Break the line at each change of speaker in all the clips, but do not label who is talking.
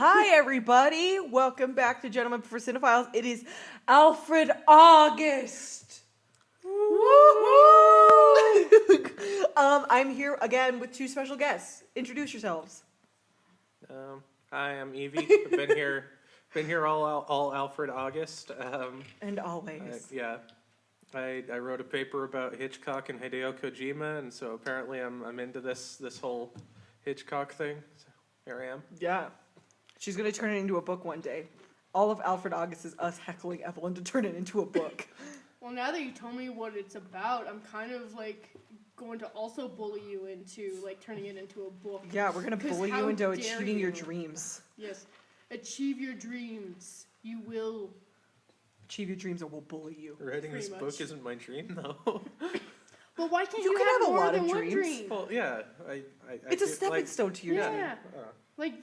Hi, everybody. Welcome back to Gentlemen Before Cinephiles. It is ALFRED August. Woo-hoo! I'm here again with two special guests. Introduce yourselves.
Hi, I'm Evie. I've been here all ALFRED August.
And always.
I wrote a paper about Hitchcock and Hideo Kojima, and so apparently I'm into this whole Hitchcock thing. So here I am.
Yeah. She's going to turn it into a book one day. All of ALFRED August is us heckling Evelyn to turn it into a book.
Well, now that you told me what it's about, I'm kind of going to also bully you into turning it into a book.
Yeah, we're going to bully you into achieving your dreams.
Yes. Achieve your dreams. You will.
Achieve your dreams or we'll bully you.
Writing this book isn't my dream, though.
But why can't
you
have
a
more
lot
than
of
one
dreams.
dream?
Well, yeah.
It's a stepping stone to your dream.
Yeah.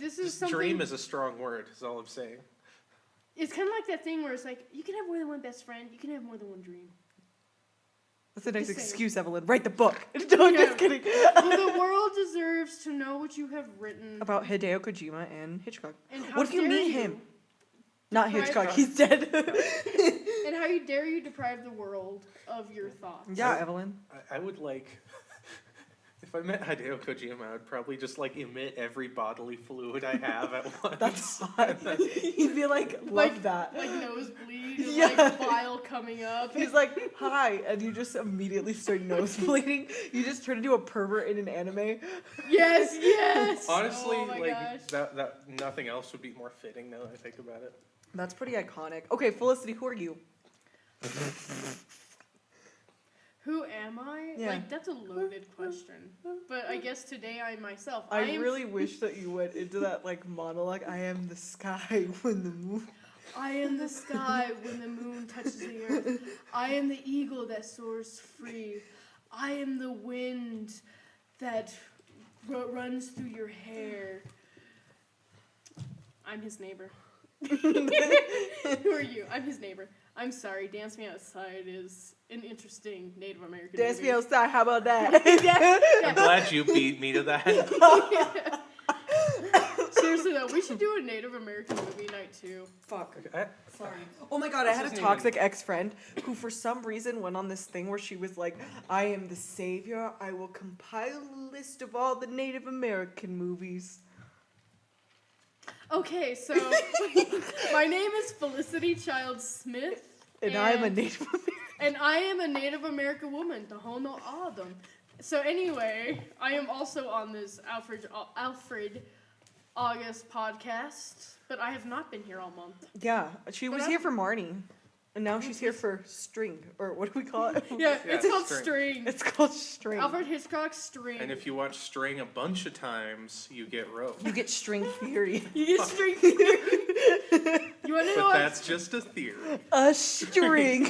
This is something.
Dream is a strong word, is all I'm saying.
It's kind of like that thing where it's like, you can have more than one best friend, you can have more than one dream.
That's a nice
Just
excuse, Evelyn. Write the book. No, just kidding.
Well, the world deserves to know what you have written.
About Hideo Kojima and Hitchcock.
And how
what if you
dare
meet him? Not Hitchcock, he's dead.
And how dare you deprive the world of your thoughts?
Yeah, Evelyn.
I would if I met Hideo Kojima, I would probably just emit every bodily fluid I have at once.
That's hot. He'd be love that.
Like nosebleed,
Yeah.
bile coming up.
He's like, hi, and you just immediately start nosebleeding. You just turn into a pervert in an anime.
Yes.
Honestly,
oh my gosh.
that nothing else would be more fitting now that I think about it.
That's pretty iconic. Okay, Felicity, who are you?
Who am I?
Yeah.
That's a loaded question. But I guess today I myself.
I really wish that you went into that monologue. I am the sky when the moon.
I am the sky when the moon touches the earth. I am the eagle that soars free. I am the wind that runs through your hair. I'm his neighbor. Who are you? I'm his neighbor. I'm sorry, Dance Me Outside is an interesting Native American movie.
Dance Me Outside, how about that?
I'm glad you beat me to that.
Seriously though, we should do a Native American movie night too.
Fuck.
Sorry.
Oh my god, I had a toxic ex-friend who for some reason went on this thing where she was like, I am the savior, I will compile a list of all the Native American movies.
Okay, so my name is Felicity Child Smith.
And I am a Native American.
And I am a Native American woman. The whole no Adam. So anyway, I am also on this ALFRED August podcast, but I have not been here all month.
Yeah, she was here for Marnie. And now she's here for String, or what do we call it?
Yeah, it's called String.
It's called String.
Alfred Hitchcock's String.
And if you watch String a bunch of times, you get rope.
You get string theory.
You get string theory. You want to know?
But that's just a theory.
A string.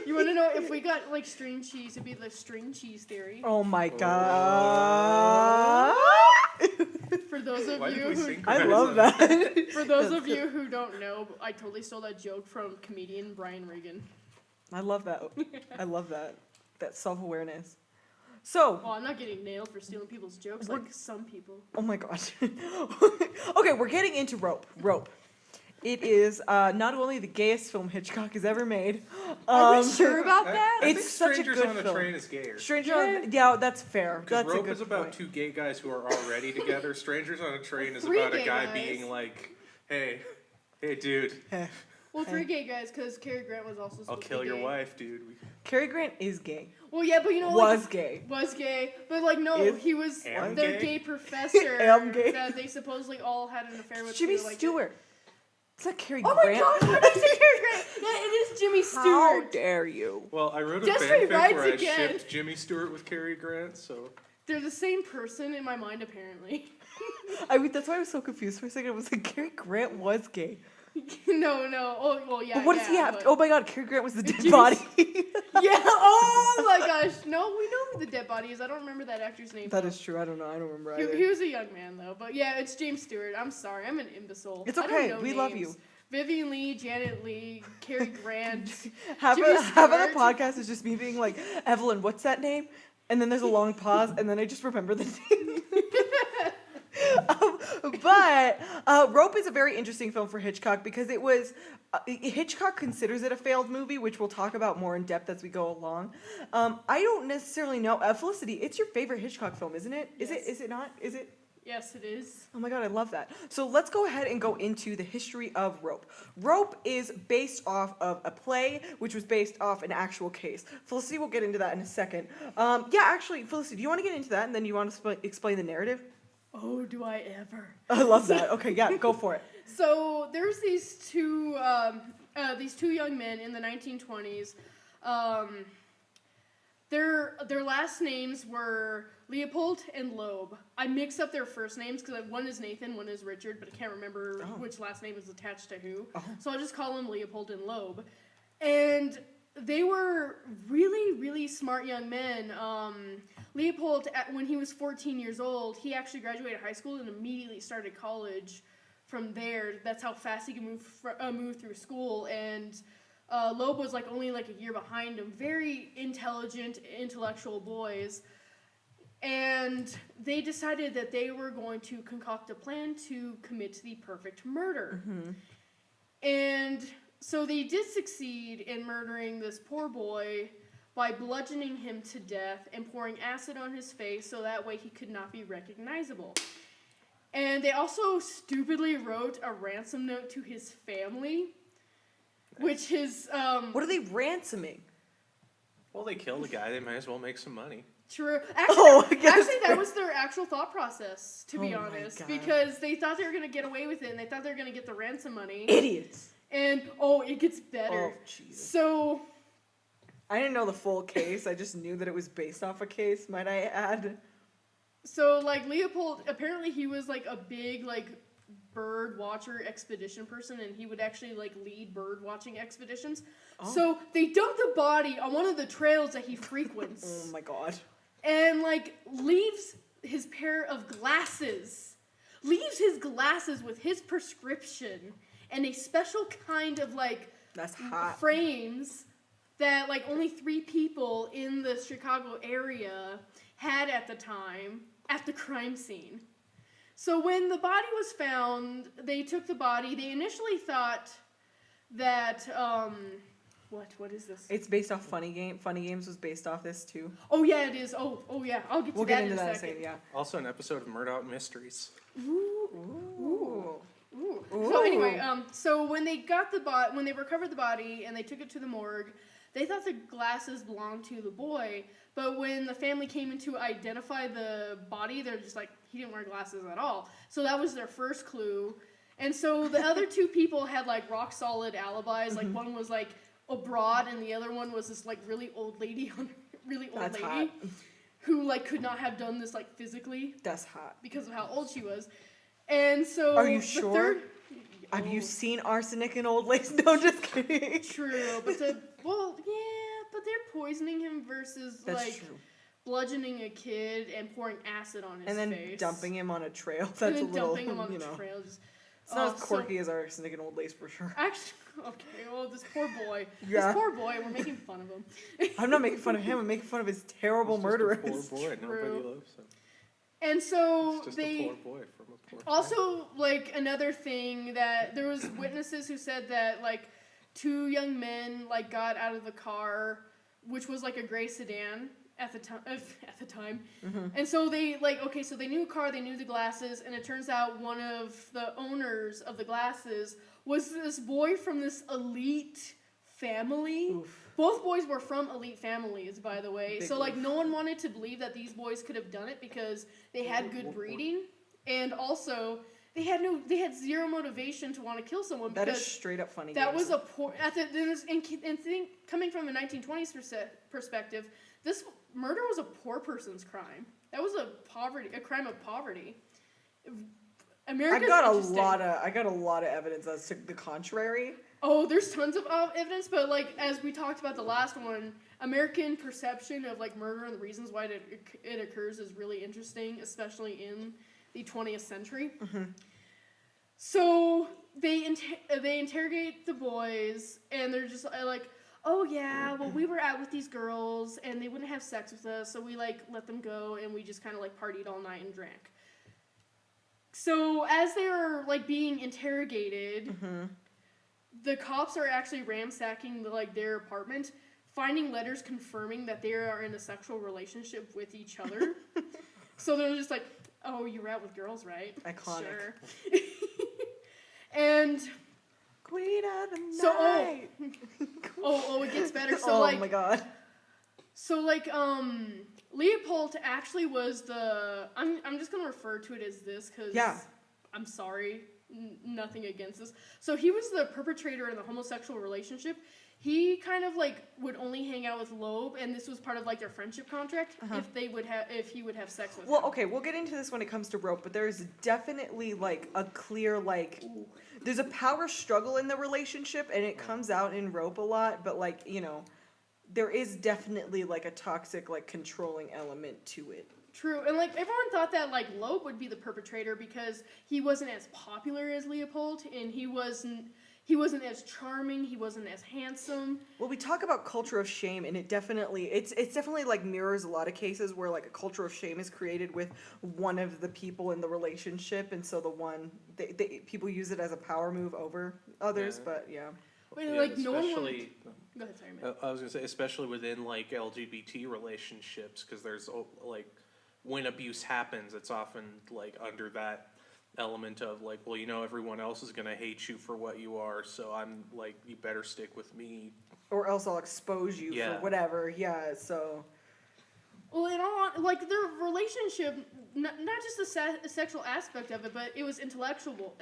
You want to know if we got string cheese? It'd be the string cheese theory.
Oh my god.
For those of you who
I love that.
For those of you who don't know, I totally stole that joke from comedian Brian Regan.
I love that. I love that. That self-awareness. So.
Well, I'm not getting nailed for stealing people's jokes like some people.
Oh my gosh. Okay, we're getting into Rope. Rope. It is not only the gayest film Hitchcock has ever made.
Are we sure about that?
I
It's
think
such a
Strangers
good
on a
film.
Train is gayer.
Yeah, that's fair. That's
Rope
a good
is about
point.
two gay guys who are already together. Strangers on a Train is
Three
about a
gay
guy
guys.
being like, hey dude,
Well, three gay guys, because Cary Grant was also supposed
I'll
to be
kill your
gay.
wife, dude.
Cary Grant is gay.
Well, yeah, but you know,
Was gay.
Was gay, but no,
Is-
he was
Am
their
gay?
gay professor
Am gay.
that they supposedly all had an affair with.
Jimmy
through,
Stewart. It's not Cary
Oh
Grant.
my gosh, what is it, Cary Grant? Yeah, it is Jimmy
How
Stewart.
dare you?
Well, I wrote a
Desperate
fanfic
Rides
where I
again.
shipped Jimmy Stewart with Cary Grant, so...
They're the same person in my mind, apparently.
I mean, that's why I was so confused for a second. I was like, Cary Grant was gay.
No. Oh, well, yeah.
But what does he have?
but-
Oh my god, Cary Grant was the dead
Jimmy-
body.
Yeah. Oh my gosh. No, we know who the dead body is. I don't remember that actor's name.
That
though.
is true. I don't know. I don't remember
He
either.
was a young man though, but yeah, it's James Stewart. I'm sorry, I'm an imbecile.
It's
I don't
okay.
know
We love
names.
you.
Vivian Lee, Janet Lee, Cary Grant.
Half
Jimmy
of the
Stewart.
podcast is just me being like, Evelyn, what's that name? And then there's a long pause, and then I just remember the name. But Rope is a very interesting film for Hitchcock because it was Hitchcock considers it a failed movie, which we'll talk about more in depth as we go along. I don't necessarily know. Felicity, it's your favorite Hitchcock film, isn't it? Is
Yes.
it? Is it not? Is it?
Yes, it is.
Oh my god, I love that. So let's go ahead and go into the history of Rope. Rope is based off of a play, which was based off an actual case. Felicity will get into that in a second. Actually, Felicity, do you want to get into that and then you want to explain the narrative?
Oh, do I ever?
I love that. Okay, yeah, go for it.
So there's these two young men in the 1920s. Their last names were Leopold and Loeb. I mixed up their first names because one is Nathan, one is Richard, but I can't remember which last name is attached to who. So I'll just call them Leopold and Loeb. And they were really, really smart young men. Leopold, when he was 14 years old, he actually graduated high school and immediately started college from there. That's how fast he could move through school. And Loeb was only a year behind him. Very intelligent, intellectual boys. And they decided that they were going to concoct a plan to commit the perfect murder. Mm-hmm. And so they did succeed in murdering this poor boy by bludgeoning him to death and pouring acid on his face so that way he could not be recognizable. And they also stupidly wrote a ransom note to his family, which is...
What are they ransoming?
Well, they killed a guy. They might as well make some money.
True. Actually, that was their actual thought process, to be honest, because they thought they were going to get away with it, and they thought they were going to get the ransom money.
Idiots.
And, it gets better.
Oh, Jesus.
So...
I didn't know the full case. I just knew that it was based off a case, might I add.
So, Leopold, apparently he was, a big, bird watcher expedition person, and he would actually, lead bird watching expeditions. Oh. So, they dumped the body on one of the trails that he frequents.
Oh, my God.
And, leaves his pair of glasses. Leaves his glasses with his prescription and a special kind of,
That's hot.
frames that only 3 people in the Chicago area had at the time at the crime scene. So when the body was found, they took the body. They initially thought that what is this?
It's based off Funny Game. Funny Games was based off this too.
Oh yeah, it is. Oh yeah. I'll get to
we'll
that
get into
in a
that
second.
Yeah.
Also, an episode of Murdoch Mysteries.
Ooh. So anyway, so when they got when they recovered the body and they took it to the morgue, they thought the glasses belonged to the boy, but when the family came in to identify the body, they're just he didn't wear glasses at all. So that was their first clue. And so the other 2 people had rock solid alibis. One was abroad, and the other one was this really old lady
That's hot.
who could not have done this physically.
That's hot.
Because of how old she was. And so
are you sure? Have you seen arsenic in old lace? No, just kidding.
True, but but they're poisoning him versus
That's true.
bludgeoning a kid and pouring acid on his face.
And then dumping him on a trail. That's a little,
dumping him on the trail.
It's not as quirky as arsenic and old lace for sure.
Actually, okay, well, this poor boy.
Yeah.
This poor boy, we're making fun of him.
I'm not making fun of him. I'm making fun of his terrible murderers.
Just a poor boy. Nobody loves him.
And so
it's just a poor boy from a poor
also, another thing that there was witnesses who said that, 2 young men, got out of the car, which was, a gray sedan at the time. Mm-hmm. And so they, so they knew a car, they knew the glasses, and it turns out one of the owners of the glasses was this boy from this elite family. Oof. Both boys were from elite families, by the way. So, no one wanted to believe that these boys could have done it because they had good breeding. And also, they had zero motivation to want to kill someone.
That is straight up funny.
That was a poor... coming from a 1920s perspective, this murder was a poor person's crime. That was a crime of poverty. I got
a lot of evidence as to the contrary.
Oh, there's tons of evidence, but as we talked about the last one, American perception of murder and the reasons why it occurs is really interesting, especially in the 20th century. Mm-hmm. So they interrogate the boys, and they're just oh yeah, well we were out with these girls, and they wouldn't have sex with us, so we let them go, and we just kind of partied all night and drank. So as they're like being interrogated,
Mm-hmm.
the cops are actually ransacking their apartment, finding letters confirming that they are in a sexual relationship with each other. So they're just like, "Oh, you're out with girls, right?
Iconic.
Sure." And
Queen of the
so
night.
it gets better. So
oh my god.
So Leopold actually was the I'm just gonna refer to it as this because
Yeah.
I'm sorry, nothing against this. So he was the perpetrator in the homosexual relationship. He kind of would only hang out with Loeb, and this was part of their friendship contract if he would have sex with
Well,
him.
okay, we'll get into this when it comes to Rope, but there's definitely a clear there's a power struggle in the relationship, and it comes out in Rope a lot, but there is definitely a toxic controlling element to it.
True, and everyone thought that Loeb would be the perpetrator because he wasn't as popular as Leopold, and he wasn't as charming, he wasn't as handsome.
Well, we talk about culture of shame, and it's definitely mirrors a lot of cases where a culture of shame is created with one of the people in the relationship, and so people use it as a power move over others.
Yeah.
But yeah.
Wait,
Yeah,
no one wanted.
especially,
Go ahead, sorry, man.
I was gonna say, especially within LGBT relationships, because there's when abuse happens, it's often under that element of everyone else is gonna hate you for what you are, so I'm you better stick with me.
Or else I'll expose you
Yeah.
for whatever. Yeah, so.
Well, in all their relationship, not just the sexual aspect of it, but it was intellectual.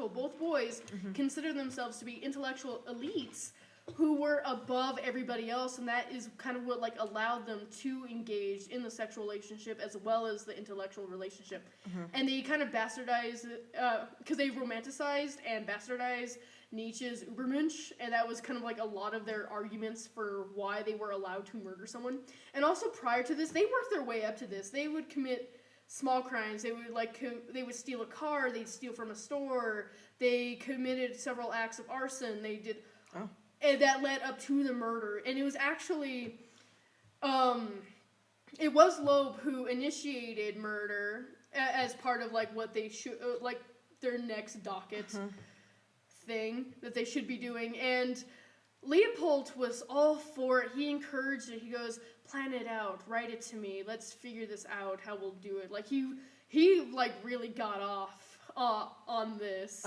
Both boys considered themselves to be intellectual elites who were above everybody else, and that is kind of what allowed them to engage in the sexual relationship as well as the intellectual relationship. And they kind of bastardized because they romanticized and bastardized Nietzsche's Übermensch, and that was kind of a lot of their arguments for why they were allowed to murder someone. And also prior to this, they worked their way up to this. They would commit small crimes. They would they would steal a car. They'd steal from a store. They committed several acts of arson. They did.
Oh.
And that led up to the murder. And it was actually, it was Loeb who initiated murder as part of what they should, their next docket thing that they should be doing. And Leopold was all for it. He encouraged it. He goes, "Plan it out. Write it to me. Let's figure this out. How we'll do it." He really got off on this.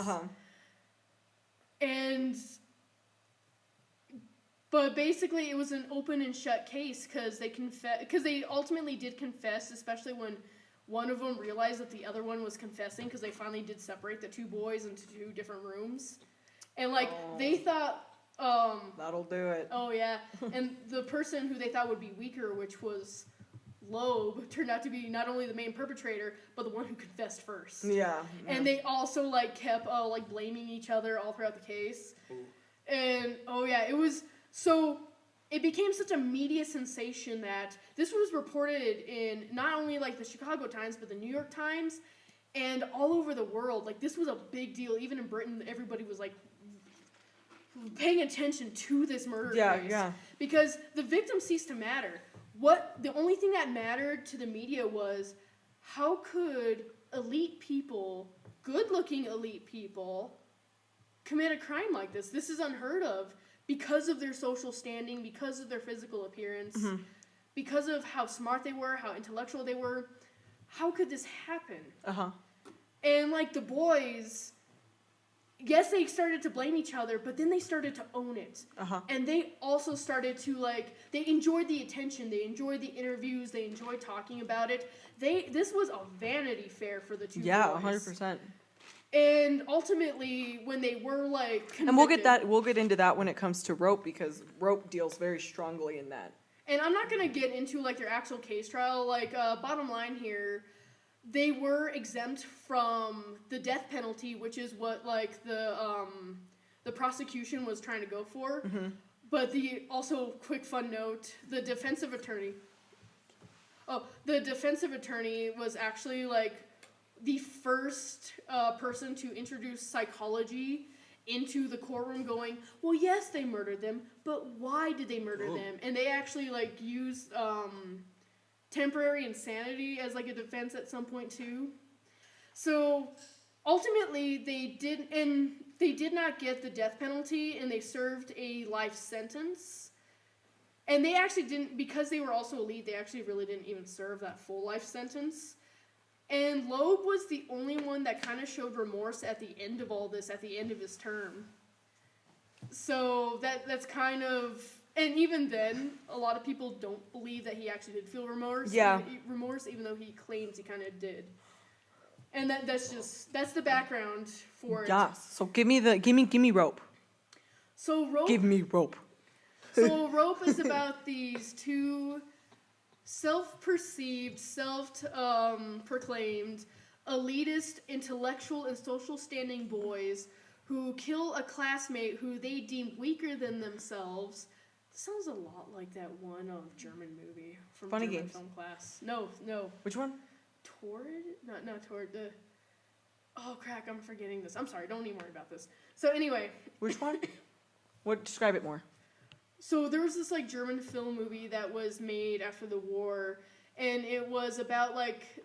And. But basically, it was an open and shut case because they ultimately did confess, especially when one of them realized that the other one was confessing, because they finally did separate the two boys into two different rooms, and they thought,
That'll do it.
oh yeah, and the person who they thought would be weaker, which was Loeb, turned out to be not only the main perpetrator but the one who confessed first.
Yeah.
And they also kept blaming each other all throughout the case, and it was. So it became such a media sensation that this was reported in not only the Chicago Times, but the New York Times, and all over the world. This was a big deal. Even in Britain, everybody was paying attention to this murder case.
Yeah.
Because the victim ceased to matter. The only thing that mattered to the media was how could elite people, good-looking elite people, commit a crime like this? This is unheard of. Because of their social standing, because of their physical appearance, because of how smart they were, how intellectual they were, how could this happen? And the boys, yes, they started to blame each other, but then they started to own it. And they also started to they enjoyed the attention, they enjoyed the interviews, they enjoyed talking about it. This was a vanity fair for the two boys.
Yeah, 100%.
And ultimately, when they were convicted,
And we'll get into that when it comes to Rope, because Rope deals very strongly in that.
And I'm not gonna get into their actual case trial. Bottom line here, they were exempt from the death penalty, which is what the prosecution was trying to go for. But also quick fun note, the defensive attorney was actually the first person to introduce psychology into the courtroom, going, well, yes, they murdered them, but why did they murder them? And they actually used temporary insanity as a defense at some point too. So ultimately, they did not get the death penalty, and they served a life sentence. And they actually didn't, because they were also elite, they actually really didn't even serve that full life sentence. And Loeb was the only one that kind of showed remorse at the end of all this, at the end of his term. So that's kind of, and even then, a lot of people don't believe that he actually did feel remorse.
Yeah.
Remorse, even though he claims he kind of did. And that's the background for it.
Yes. So give me rope.
So Rope.
Give me rope.
So Rope is about these two self-perceived, proclaimed elitist, intellectual, and social standing boys who kill a classmate who they deem weaker than themselves. Sounds a lot like that one German movie from
Funny
German
Games.
film class. No.
Which one?
Torrid? Not Torrid. Oh, crack, I'm forgetting this. I'm sorry, don't even worry about this. So anyway.
Which one? What? Describe it more.
So there was this, German film movie that was made after the war, and it was about,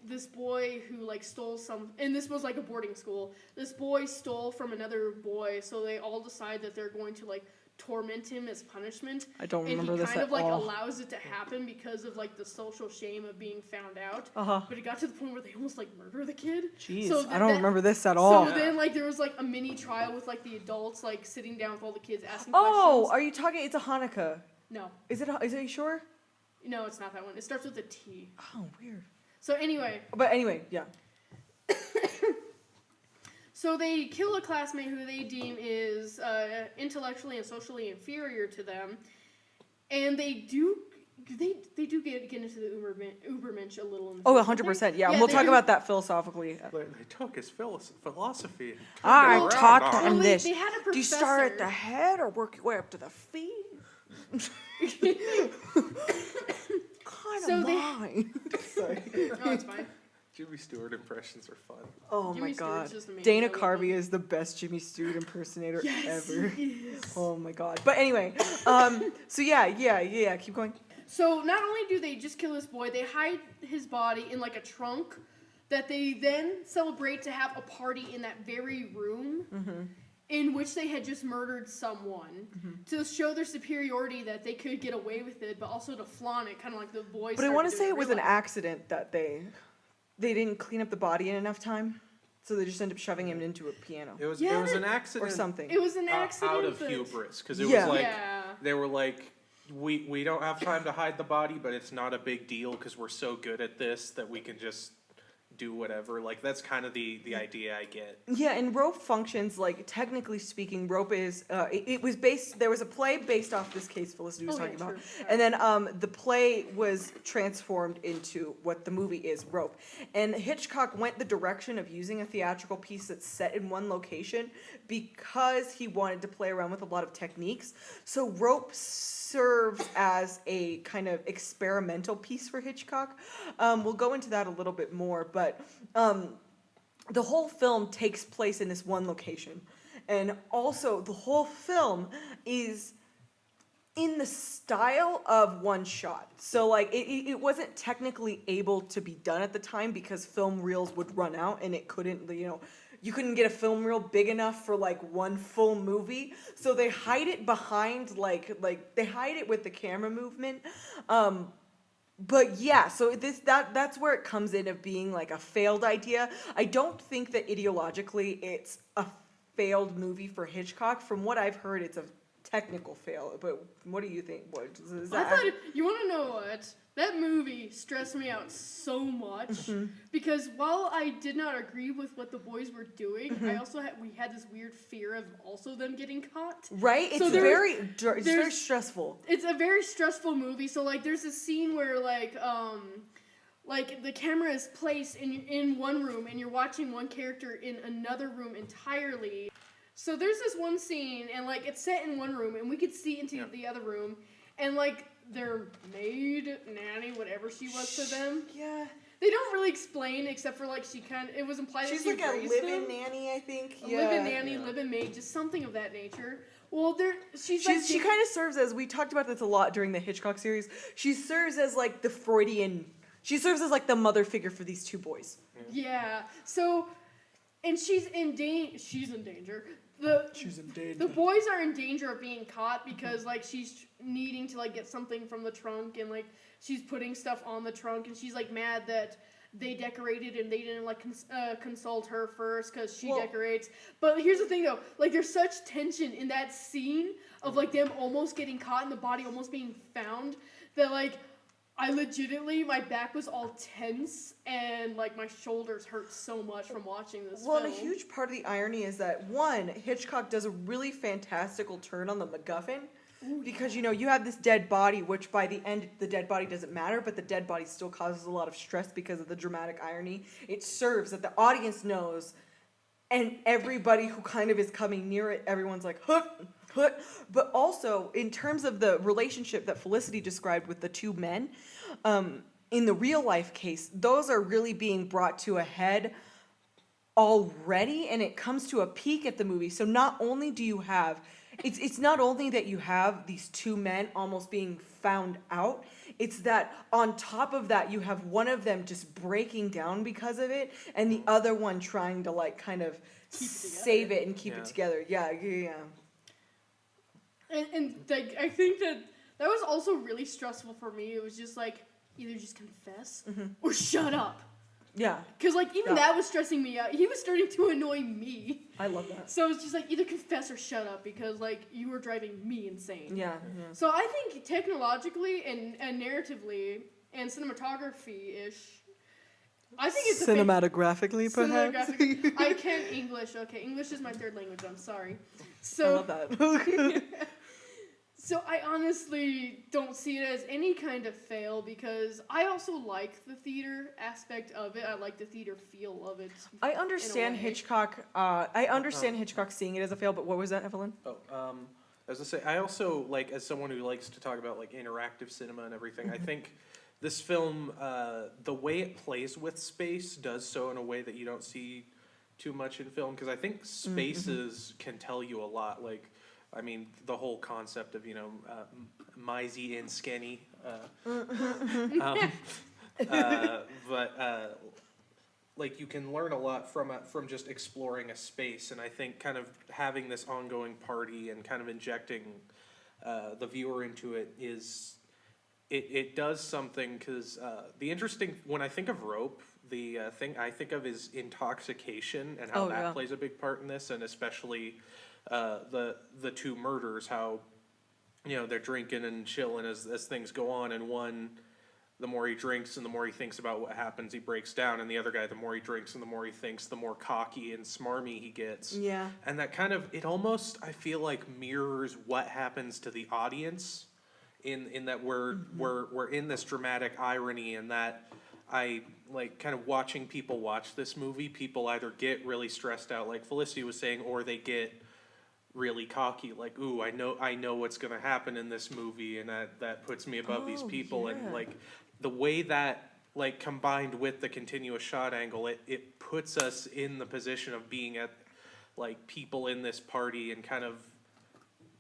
this boy who, stole and this was, a boarding school. This boy stole from another boy, so they all decide that they're going to, torment him as punishment.
I don't remember this
And
at
he kind of,
all.
allows it to happen because of, the social shame of being found out.
Uh-huh.
But it got to the point where they almost, murder the kid.
Jeez,
So
I don't remember this at all.
So then, there was, a mini trial with, the adults, sitting down with all the kids asking
Oh,
questions.
are you talking? It's a Hanukkah.
No.
Is it? Are you sure?
No, it's not that one. It starts with a T.
Oh, weird.
So anyway.
But anyway, yeah.
So they kill a classmate who they deem is intellectually and socially inferior to them, and they do get into the Ubermensch a little. In the
Oh,
film,
100%.
don't
Yeah,
they?
we'll
they
talk
do.
about that philosophically.
They took his philosophy. and turned
I
it around
taught
on
them
him.
Well,
this.
they had a
Do you start at the
professor.
head or work your way up to the feet? Kind
So
of
they-
mine. Sorry.
No, it's fine.
Jimmy Stewart impressions are fun.
Oh
Jimmy
my
Stewart's
god.
just amazing.
Dana
I love
Carvey
him.
is the best Jimmy Stewart impersonator
Yes,
ever.
he is.
Oh my god. But anyway, so yeah, keep going.
So not only do they just kill this boy, they hide his body in a trunk that they then celebrate to have a party in that very room in which they had just murdered someone to show their superiority that they could get away with it, but also to flaunt it, kind of like the boys.
But I
want to
say it was an accident that they didn't clean up the body in enough time. So they just end up shoving him into a piano.
It was
Yeah,
an accident
Or something.
It was an accident.
out of
but-
hubris because it
Yeah.
was
Yeah.
they were like, we don't have time to hide the body, but it's not a big deal because we're so good at this that we can just do whatever. That's kind of the idea I get.
Yeah, and Rope functions technically speaking, Rope is it was based. There was a play based off this case Felicity was
Okay,
talking about,
true.
and then the play was transformed into what the movie is, Rope. And Hitchcock went the direction of using a theatrical piece that's set in one location because he wanted to play around with a lot of techniques. So Rope serves as a kind of experimental piece for Hitchcock. We'll go into that a little bit more, but the whole film takes place in this one location. And also, the whole film is in the style of one shot. So, it wasn't technically able to be done at the time because film reels would run out and it couldn't, you couldn't get a film reel big enough for one full movie. So they hide it behind they hide it with the camera movement. But yeah, so that's where it comes in of being a failed idea. I don't think that ideologically it's a failed movie for Hitchcock. From what I've heard, it's a technical fail. But what do you think? What is
I
that?
thought you want to know what? That movie stressed me out so much because while I did not agree with what the boys were doing, I also we had this weird fear of also them getting caught.
Right? It's
So
very
there's-
stressful.
It's a very stressful movie. So there's a scene where the camera is placed in one room and you're watching one character in another room entirely. So there's this one scene and it's set in one room and we could see into the other room and their maid, nanny, whatever she was to them.
Yeah.
They don't really explain except for it was implied
She's
that she
a
raised
live-in
them.
nanny, I think.
A
Yeah.
live-in nanny, live-in maid, just something of that nature. Well, she
She kind of serves as, we talked about this a lot during the Hitchcock series, she serves as the Freudian, She serves as like the mother figure for these two boys.
Yeah. So, and she's in danger. She's in danger. The boys are in danger of being caught because like she's needing to like get something from the trunk, and like she's putting stuff on the trunk, and she's like mad that they decorated and they didn't like consult her first because she decorates. But here's the thing though, like there's such tension in that scene of like them almost getting caught and the body almost being found that like I legitimately, my back was all tense and like my shoulders hurt so much from watching this film.
And a huge part of the irony is that one, Hitchcock does a really fantastical turn on the MacGuffin. Because, you know, you have this dead body, which by the end, the dead body doesn't matter, but the dead body still causes a lot of stress because of the dramatic irony. It serves that the audience knows, and everybody who kind of is coming near it, everyone's like, hook. But also, in terms of the relationship that Felicity described with the two men, in the real life case, those are really being brought to a head already, and it comes to a peak at the movie. So not only do you have... It's not only that you have these two men almost being found out, it's that on top of that you have one of them just breaking down because of it, and the other one trying to like kind of save it and keep it together. Yeah.
And like I think that was also really stressful for me. It was just like either just confess or shut up.
Yeah.
Because, like, even that was stressing me out. He was starting to annoy me.
I love that.
So it's just, like, either confess or shut up because, like, you were driving me insane.
Yeah.
So I think technologically and narratively and cinematography-ish, I think it's
cinematographically, perhaps?
I can't English. Okay, English is my third language. I'm sorry.
I love that.
So I honestly don't see it as any kind of fail because I also like the theater aspect of it. I like the theater feel of it.
I understand Hitchcock. I understand Hitchcock seeing it as a fail, but what was that, Evelyn?
As I say, I also like, as someone who likes to talk about like interactive cinema and everything, I think this film, the way it plays with space does so in a way that you don't see too much in film, because I think spaces can tell you a lot. Like, I mean, the whole concept of, you know, Mizey and Skenny. Like, you can learn a lot from just exploring a space, and I think kind of having this ongoing party and kind of injecting the viewer into it it does something, because when I think of Rope, the thing I think of is intoxication and how that plays a big part in this, and especially the two murders, how, you know, they're drinking and chilling as things go on, and one, the more he drinks and the more he thinks about what happens, he breaks down, and the other guy, the more he drinks and the more he thinks, the more cocky and smarmy he gets.
Yeah. And
that kind of, it almost, I feel like, mirrors what happens to the audience in that we're in this dramatic irony, and that I like kind of watching people watch this movie, people either get really stressed out, like Felicity was saying, or they get really cocky, like, ooh, I know what's gonna happen in this movie, and that puts me above these people. And like the way that, like, combined with the continuous shot angle, it puts us in the position of being at, like, people in this party, and kind of,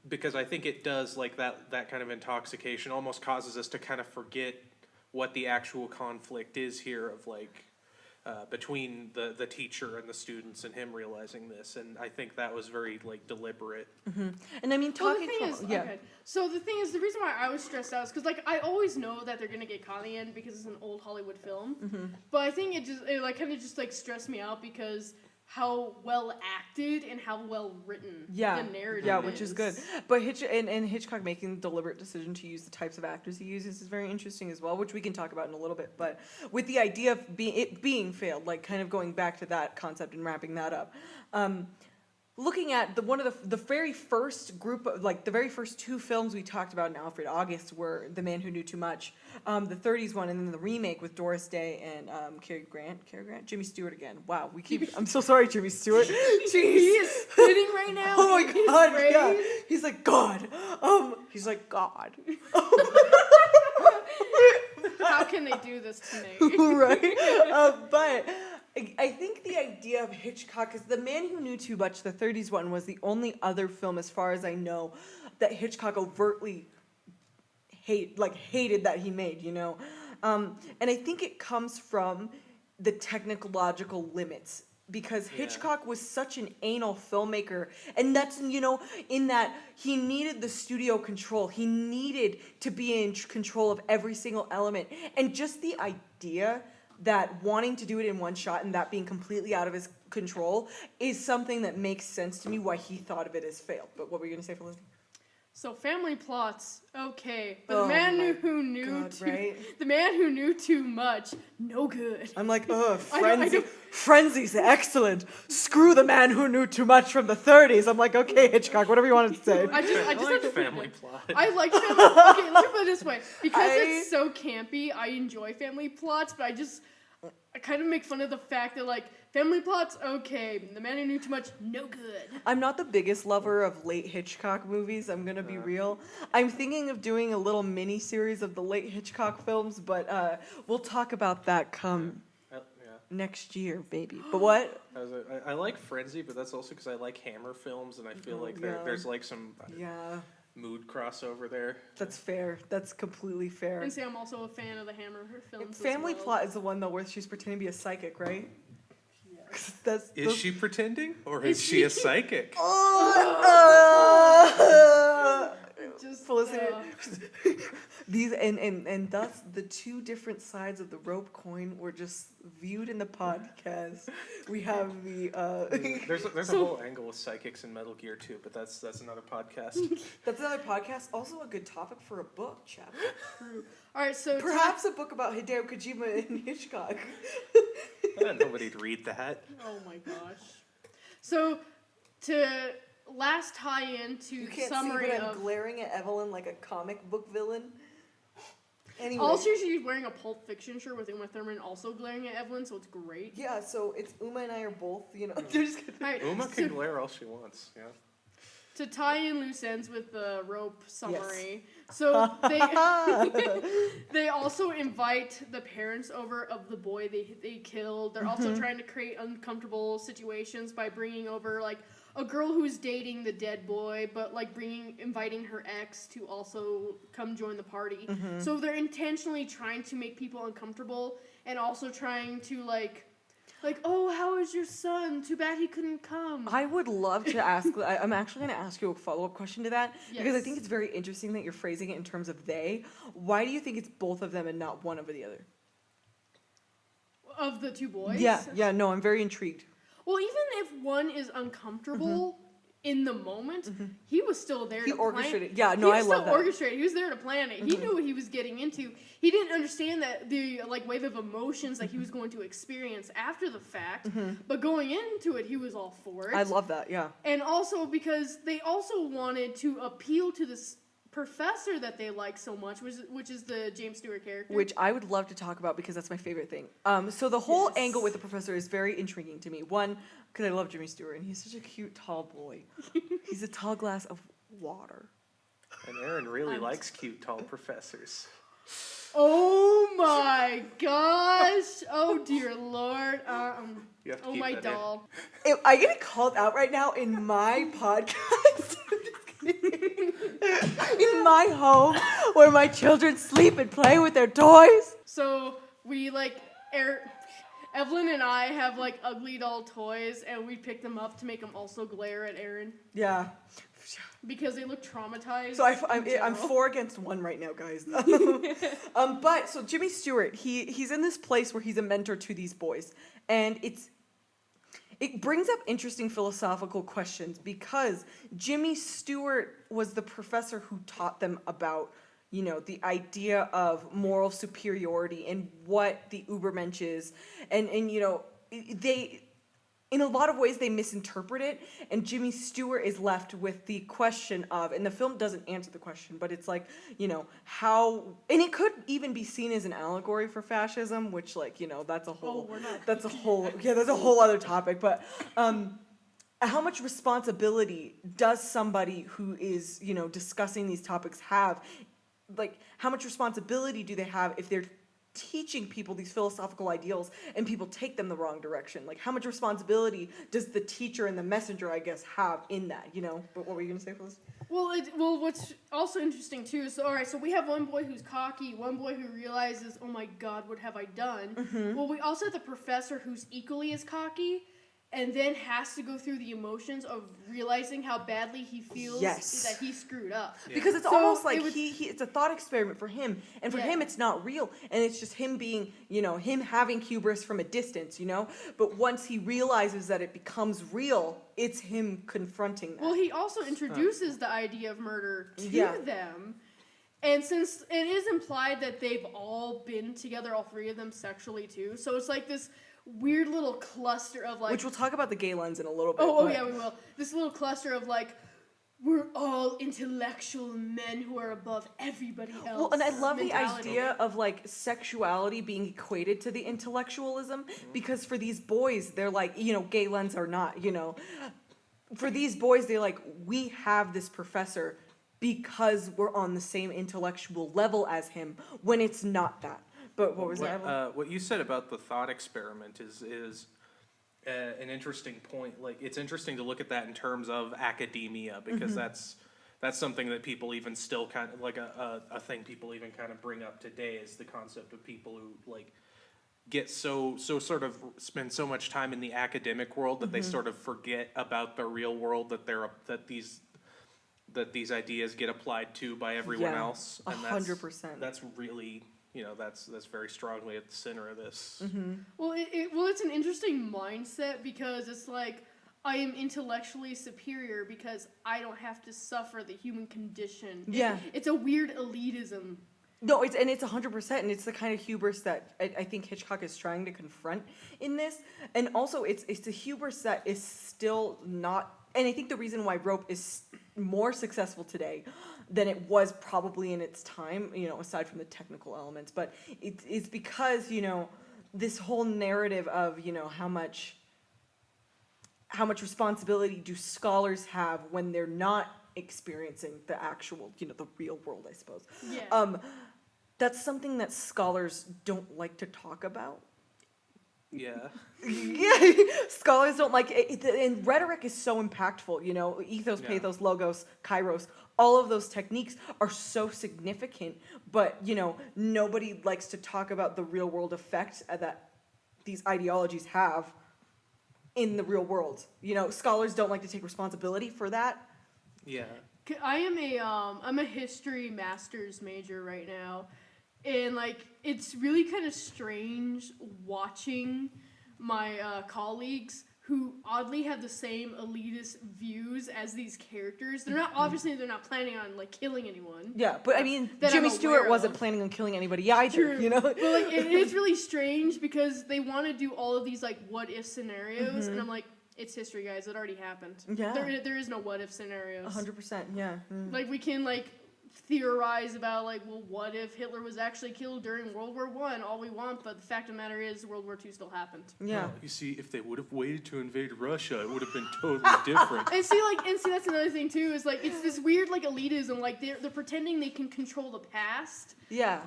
because I think it does, like, that kind of intoxication almost causes us to kind of forget what the actual conflict is here, of like between the teacher and the students, and him realizing this. And I think that was very, like, deliberate.
And I mean, talking
okay. So the thing is, the reason why I was stressed out is because, like, I always know that they're gonna get caught in the end because it's an old Hollywood film. But I think it like kind of just like stressed me out because how well acted and how well written the narrative is.
Which is good. But Hitchcock making the deliberate decision to use the types of actors he uses is very interesting as well, which we can talk about in a little bit. But with the idea of it being failed, like kind of going back to that concept and wrapping that up, looking at one of the very first group of, like, the very first two films we talked about in Alfred August were The Man Who Knew Too Much, the 30s one, and then the remake with Doris Day and Cary Grant, Jimmy Stewart again. Wow, I'm so sorry, Jimmy Stewart. Jeez.
He is spitting right now.
Oh my God, yeah. He's like, God. He's like, God.
How can they do this to me?
Right? But I think the idea of Hitchcock is The Man Who Knew Too Much, the 30s one, was the only other film, as far as I know, that Hitchcock overtly hated that he made, you know? And I think it comes from the technological limits. Because
Yeah.
Hitchcock was such an anal filmmaker, and that's, in that he needed the studio control. He needed to be in control of every single element. And just the idea that wanting to do it in one shot and that being completely out of his control is something that makes sense to me why he thought of it as failed. But what were you going to say, Felicity?
So family plots, okay, but
Oh
the man
my
who knew
God,
too,
right?
the man who knew too much, no good.
I'm like, ugh,
I
Frenzy.
don't-
Frenzy's excellent. Screw the man who knew too much from the 30s. I'm like, okay, Hitchcock, whatever you wanted to say.
I just
like
have to
family plot.
I like family. Okay, let me put it this way: because
I-
it's so campy, I enjoy family plots, but I kind of make fun of the fact that like family plots, okay, the man who knew too much, no good.
I'm not the biggest lover of late Hitchcock movies, I'm gonna be real. I'm thinking of doing a little mini series of the late Hitchcock films, but we'll talk about that come
Yeah.
next year, baby. But what?
I like Frenzy, but that's also because I like Hammer films, and I feel like
yeah.
there's like some
Yeah,
mood crossover there.
that's fair. That's completely fair.
And say I'm also a fan of the Hammer films.
Family
as well.
Plot is the one though where she's pretending to be a psychic, right?
Yes.
That's
Is she pretending, or is
Is
she a
she-
psychic?
Just
Felicity. These and thus the two different sides of the rope coin were just viewed in the podcast. We have the
There's a
So-
whole angle with psychics in Metal Gear too, but that's another podcast.
that's another podcast. Also a good topic for a book chapter.
True. All right, so
Perhaps a book about Hideo Kojima and Hitchcock.
Nobody'd read that.
Oh my gosh. So to last tie into
You can't
summary
see, but I'm
of.
glaring at Evelyn like a comic book villain. Anyway.
Also, she's wearing a Pulp Fiction shirt with Uma Thurman also glaring at Evelyn, so it's great.
Yeah, so it's Uma and I are both, they're just kidding.
All right,
Uma
so
can glare all she wants. Yeah.
to tie in loose ends with the rope summary, so they also invite the parents over of the boy they killed. They're also trying to create uncomfortable situations by bringing over like a girl who's dating the dead boy, but like inviting her ex to also come join the party. So they're intentionally trying to make people uncomfortable and also trying to like, oh, how is your son? Too bad he couldn't come.
I would love to ask, I'm actually going to ask you a follow-up question to that, because I
Yes.
think it's very interesting that you're phrasing it in terms of they. Why do you think it's both of them and not one over the other?
Of the two boys?
Yeah, no, I'm very intrigued.
Well, even if one is uncomfortable in the moment, he was still there
He
to plan.
orchestrated. Yeah, no, I love that.
He orchestrated. He was there to plan it. He knew what he was getting into. He didn't understand that the wave of emotions that he was going to experience after the fact, but going into it, he was all for it.
I love that, yeah.
And also because they also wanted to appeal to this professor that they like so much, which is the James Stewart character.
Which I would love to talk about because that's my favorite thing. So the whole
Yes.
angle with the professor is very intriguing to me. One, because I love Jimmy Stewart, and he's such a cute, tall boy. He's a tall glass of water.
And Erynn really
I'm-
likes cute, tall professors.
Oh my gosh! Oh dear Lord!
You have to
Oh
keep
my
that in.
doll!
If I get called out right now in my podcast. I'm just kidding. In my home, where my children sleep and play with their toys.
So we Evelyn and I have like ugly doll toys, and we pick them up to make them also glare at Erynn
Yeah.
because they look traumatized.
So
in
I'm
general.
4-1 right now, guys. But so Jimmy Stewart, he's in this place where he's a mentor to these boys, and it brings up interesting philosophical questions because Jimmy Stewart was the professor who taught them about, the idea of moral superiority and what the Ubermensch is, and they. In a lot of ways, they misinterpret it, and Jimmy Stewart is left with the question of, and the film doesn't answer the question, but it's like, how, and it could even be seen as an allegory for fascism, which, that's a whole,
we're not
that's a whole other topic, but, how much responsibility does somebody who is, discussing these topics have? Like, how much responsibility do they have if they're teaching people these philosophical ideals and people take them the wrong direction. Like, how much responsibility does the teacher and the messenger, I guess, have in that, you know? But what were you going to say, Felicity?
Well, what's also interesting too is, all right, so we have one boy who's cocky, one boy who realizes, oh my God, what have I done?
Mm-hmm.
Well, we also have the professor who's equally as cocky, and then has to go through the emotions of realizing how badly he feels that he screwed up.
Yeah.
Because it's
So
almost like
it was-
it's a thought experiment for him, and for
Yeah.
him it's not real, and it's just him being, you know, him having hubris from a distance, you know. But once he realizes that it becomes real, it's him confronting that.
Well, he also introduces the idea of murder to
Yeah.
them. And since it is implied that they've all been together, all three of them sexually too, so it's like this weird little cluster of like...
Which we'll talk about the gay lens in a little bit.
Oh,
but-
yeah, we will. This little cluster of like, we're all intellectual men who are above everybody else.
Well, and I love the
mentality.
idea of like sexuality being equated to the intellectualism, because for these boys, they're like, you know, gay lens or not, you know. For these boys, they're like, we have this professor because we're on the same intellectual level as him, when it's not that. But what was that?
What you said about the thought experiment is an interesting point. Like, it's interesting to look at that in terms of academia, because that's something that people even still kind of, like a thing people even kind of bring up today, is the concept of people who like get so sort of spend so much time in the academic world that they sort of forget about the real world that these ideas get applied to by everyone
Yeah,
else. And
100%.
That's really, you know, that's very strongly at the center of this.
Well, it's an interesting mindset, because it's like, I am intellectually superior because I don't have to suffer the human condition.
Yeah.
It's a weird elitism.
No, it's 100%, and it's the kind of hubris that I think Hitchcock is trying to confront in this, and also it's a hubris that is still not. And I think the reason why Rope is more successful today than it was probably in its time, you know, aside from the technical elements, but it's because, you know, this whole narrative of, you know, how much responsibility do scholars have when they're not experiencing the actual, you know, the real world, I suppose.
Yeah.
That's something that scholars don't like to talk about.
Yeah.
Yeah, scholars don't like it, and rhetoric is so impactful, you know, ethos,
Yeah.
pathos, logos, kairos, all of those techniques are so significant, but, you know, nobody likes to talk about the real world effect that these ideologies have in the real world. You know, scholars don't like to take responsibility for that.
Yeah.
I'm a history master's major right now, and like it's really kind of strange watching my colleagues who oddly have the same elitist views as these characters. They're not planning on like killing anyone.
Yeah, but I mean,
That
Jimmy
I'm
Stewart
aware
wasn't
of.
planning on killing anybody either,
True.
you know?
But like it's really strange because they want to do all of these like what if scenarios, and I'm like, it's history, guys. It already happened.
Yeah.
There is no what if scenarios.
100%, yeah. Mm.
Like we can like theorize about like, well, what if Hitler was actually killed during World War I? All we want, but the fact of the matter is World War II still happened.
Yeah.
Well, you see, if they would have waited to invade Russia, it would have been totally different.
And see that's another thing too, is like it's this weird like elitism, like they're pretending they can control the past
Yeah.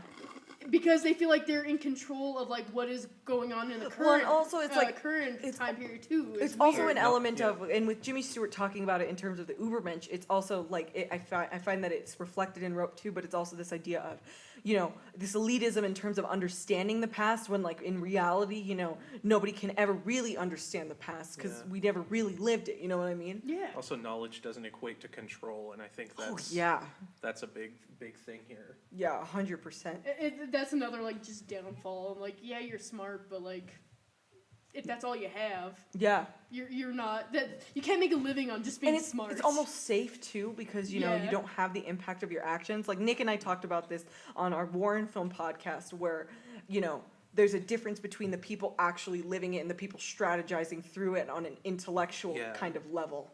because they feel like they're in control of like what is going on in the current
Well, and also it's like
current time period too.
it's also
weird.
an element
Yeah.
of, and with Jimmy Stewart talking about it in terms of the Ubermensch, it's also like I find that it's reflected in Rope too, but it's also this idea of, you know, this elitism in terms of understanding the past, when like in reality, you know, nobody can ever really understand the past because
Yeah.
we never really lived it. You know what I mean?
Yeah.
Also, knowledge doesn't equate to control, and I think that's
Yeah.
that's a big thing here.
Yeah. 100%.
That's another like just downfall. I'm like, yeah, you're smart, but like, if that's all you have,
Yeah.
you're not that you can't make a living on just being
And
smart.
it's almost safe too, because you know you
Yeah.
don't have the impact of your actions. Like Nick and I talked about this on our Warren Film podcast, where you know there's a difference between the people actually living it and the people strategizing through it on an intellectual
Yeah.
kind of level.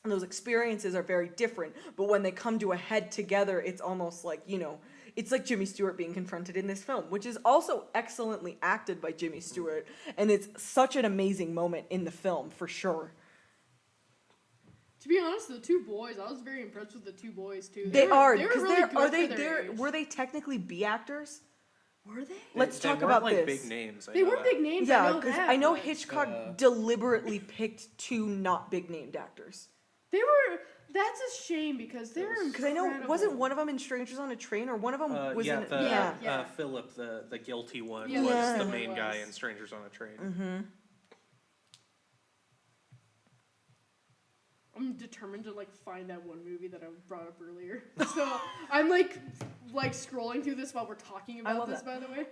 And those experiences are very different, but when they come to a head together, it's almost like, you know, it's like Jimmy Stewart being confronted in this film, which is also excellently acted by Jimmy Stewart, and it's such an amazing moment in the film for sure.
To be honest, the two boys, I was very impressed with the two boys too.
They are
They were
because
really good
are
for
they
their
they're
age.
were they technically B actors?
Were they?
Let's
They
talk
weren't,
about
like,
this.
big names.
They weren't big names. I
Yeah,
know
because
that.
I know
but
Hitchcock deliberately picked two not big named actors.
They were. That's a shame because they're
Because I know, wasn't one of them in Strangers on a Train, or one of them was
yeah,
in...
Yeah.
Philip, the guilty one,
Yeah,
was
Yeah.
the
it
main
was.
guy in Strangers on a Train.
Mm-hmm.
I'm determined to like find that one movie that I brought up earlier. So I'm like scrolling through this while we're talking about
love
this.
that.
By the way,